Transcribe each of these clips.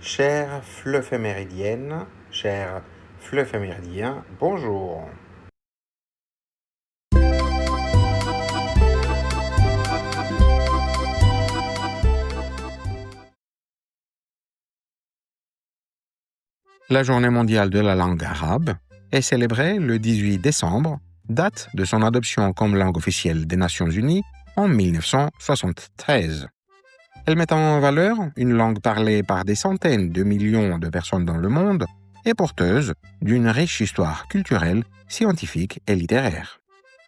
Chère fleuve méridienne, cher fleuve méridien, bonjour. La journée mondiale de la langue arabe est célébrée le 18 décembre, date de son adoption comme langue officielle des Nations Unies en 1973. Elle met en valeur une langue parlée par des centaines de millions de personnes dans le monde et porteuse d'une riche histoire culturelle, scientifique et littéraire.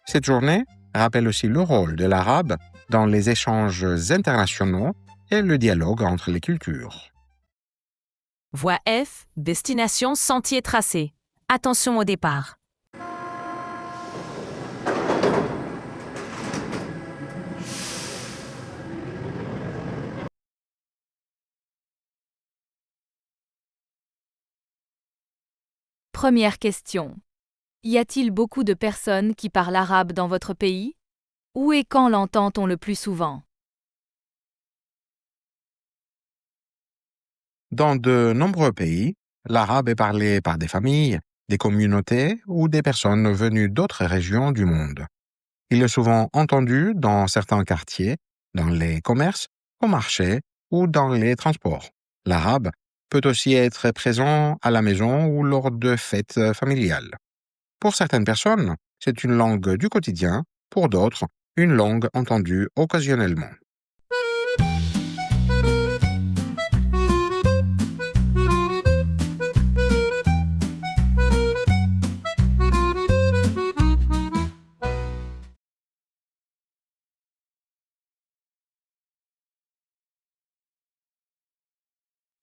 Cette journée rappelle aussi le rôle de l'arabe dans les échanges internationaux et le dialogue entre les cultures. Voie F, destination sentier tracé. Attention au départ. Première question. Y a-t-il beaucoup de personnes qui parlent arabe dans votre pays? Où et quand l'entend-on le plus souvent? Dans de nombreux pays, l'arabe est parlé par des familles, des communautés ou des personnes venues d'autres régions du monde. Il est souvent entendu dans certains quartiers, dans les commerces, au marché ou dans les transports. L'arabe peut aussi être présent à la maison ou lors de fêtes familiales. Pour certaines personnes, c'est une langue du quotidien, pour d'autres, une langue entendue occasionnellement.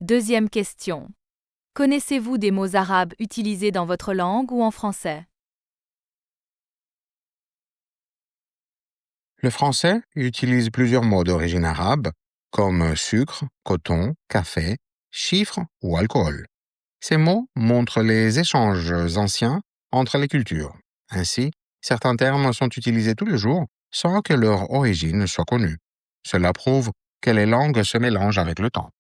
Deuxième question. Connaissez-vous des mots arabes utilisés dans votre langue ou en français? Le français utilise plusieurs mots d'origine arabe, comme sucre, coton, café, chiffre ou alcool. Ces mots montrent les échanges anciens entre les cultures. Ainsi, certains termes sont utilisés tous les jours sans que leur origine soit connue. Cela prouve que les langues se mélangent avec le temps.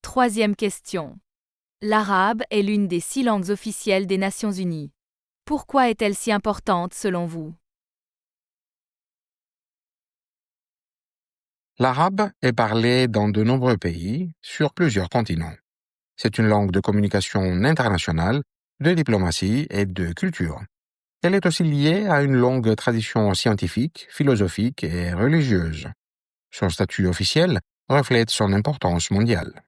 Troisième question. L'arabe est l'une des 6 langues officielles des Nations Unies. Pourquoi est-elle si importante selon vous? L'arabe est parlé dans de nombreux pays, sur plusieurs continents. C'est une langue de communication internationale, de diplomatie et de culture. Elle est aussi liée à une longue tradition scientifique, philosophique et religieuse. Son statut officiel reflète son importance mondiale.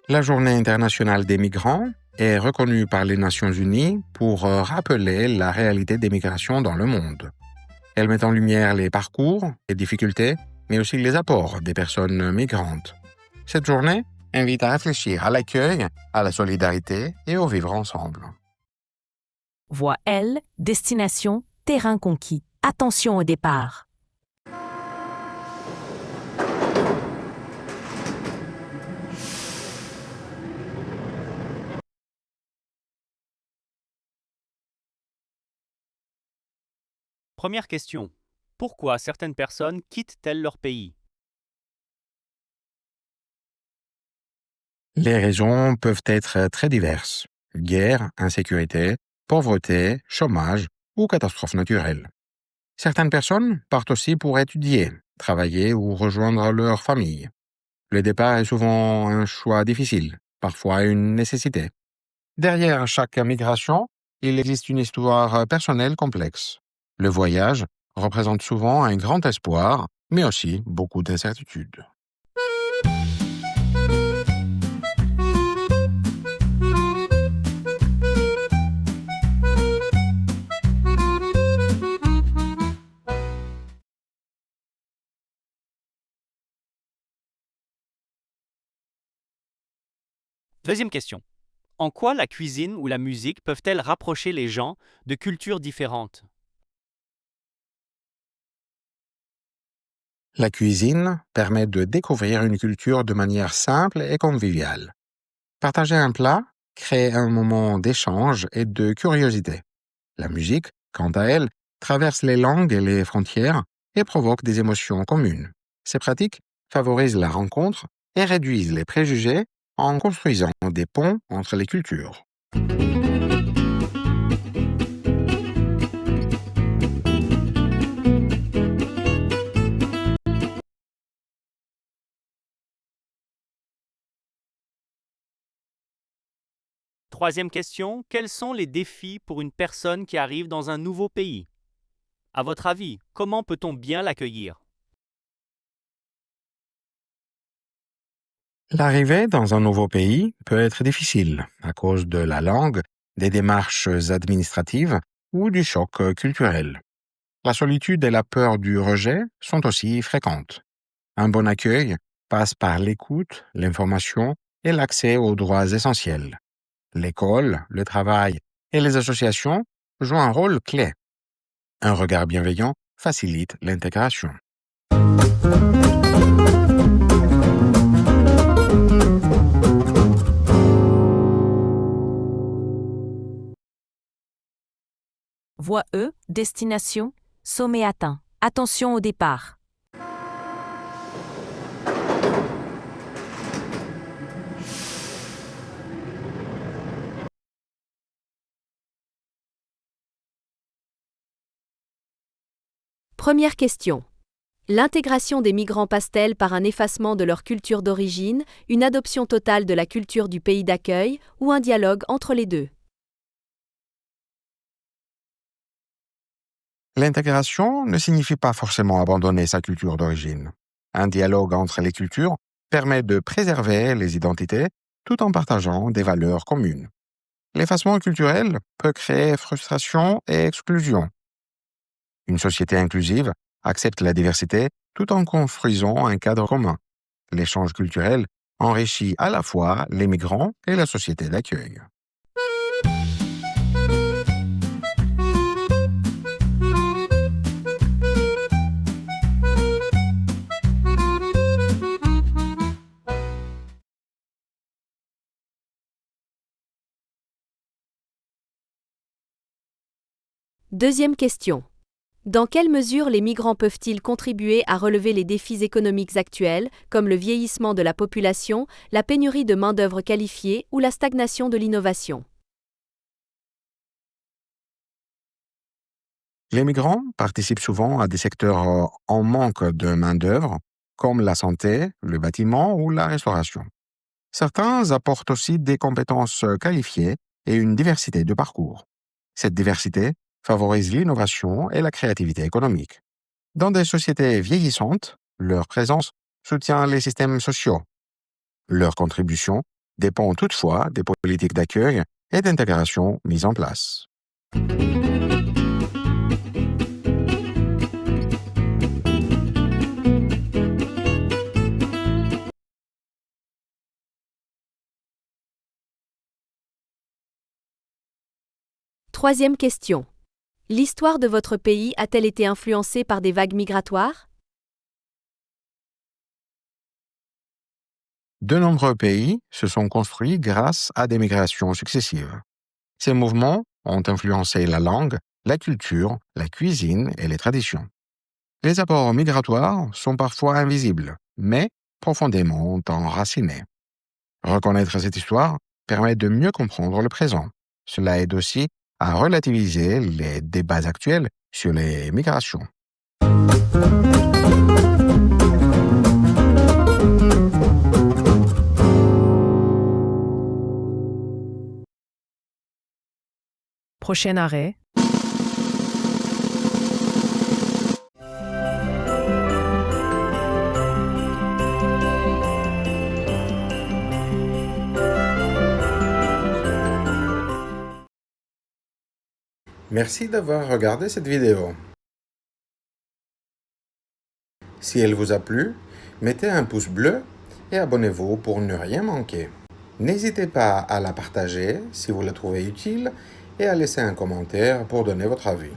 La Journée internationale des migrants est reconnue par les Nations Unies pour rappeler la réalité des migrations dans le monde. Elle met en lumière les parcours, les difficultés, mais aussi les apports des personnes migrantes. Cette journée invite à réfléchir à l'accueil, à la solidarité et au vivre ensemble. Voie L, destination terrain conquis. Attention au départ. Première question. Pourquoi certaines personnes quittent-elles leur pays? Les raisons peuvent être très diverses. Guerre, insécurité, pauvreté, chômage ou catastrophes naturelles. Certaines personnes partent aussi pour étudier, travailler ou rejoindre leur famille. Le départ est souvent un choix difficile, parfois une nécessité. Derrière chaque migration, il existe une histoire personnelle complexe. Le voyage représente souvent un grand espoir, mais aussi beaucoup d'incertitudes. Deuxième question. En quoi la cuisine ou la musique peuvent-elles rapprocher les gens de cultures différentes? La cuisine permet de découvrir une culture de manière simple et conviviale. Partager un plat crée un moment d'échange et de curiosité. La musique, quant à elle, traverse les langues et les frontières et provoque des émotions communes. Ces pratiques favorisent la rencontre et réduisent les préjugés en construisant des ponts entre les cultures. Troisième question, quels sont les défis pour une personne qui arrive dans un nouveau pays? À votre avis, comment peut-on bien l'accueillir? L'arrivée dans un nouveau pays peut être difficile à cause de la langue, des démarches administratives ou du choc culturel. La solitude et la peur du rejet sont aussi fréquentes. Un bon accueil passe par l'écoute, l'information et l'accès aux droits essentiels. L'école, le travail et les associations jouent un rôle clé. Un regard bienveillant facilite l'intégration. Voie E, destination, sommet atteint. Attention au départ. Première question. L'intégration des migrants passe-t-elle par un effacement de leur culture d'origine, une adoption totale de la culture du pays d'accueil ou un dialogue entre les deux? L'intégration ne signifie pas forcément abandonner sa culture d'origine. Un dialogue entre les cultures permet de préserver les identités tout en partageant des valeurs communes. L'effacement culturel peut créer frustration et exclusion. Une société inclusive accepte la diversité tout en construisant un cadre commun. L'échange culturel enrichit à la fois les migrants et la société d'accueil. Deuxième question. Dans quelle mesure les migrants peuvent-ils contribuer à relever les défis économiques actuels, comme le vieillissement de la population, la pénurie de main-d'œuvre qualifiée ou la stagnation de l'innovation? Les migrants participent souvent à des secteurs en manque de main-d'œuvre, comme la santé, le bâtiment ou la restauration. Certains apportent aussi des compétences qualifiées et une diversité de parcours. Cette diversité favorise l'innovation et la créativité économique. Dans des sociétés vieillissantes, leur présence soutient les systèmes sociaux. Leur contribution dépend toutefois des politiques d'accueil et d'intégration mises en place. Troisième question. L'histoire de votre pays a-t-elle été influencée par des vagues migratoires? De nombreux pays se sont construits grâce à des migrations successives. Ces mouvements ont influencé la langue, la culture, la cuisine et les traditions. Les apports migratoires sont parfois invisibles, mais profondément enracinés. Reconnaître cette histoire permet de mieux comprendre le présent. Cela aide aussi à relativiser les débats actuels sur les migrations. Prochain arrêt. Merci d'avoir regardé cette vidéo. Si elle vous a plu, mettez un pouce bleu et abonnez-vous pour ne rien manquer. N'hésitez pas à la partager si vous la trouvez utile et à laisser un commentaire pour donner votre avis.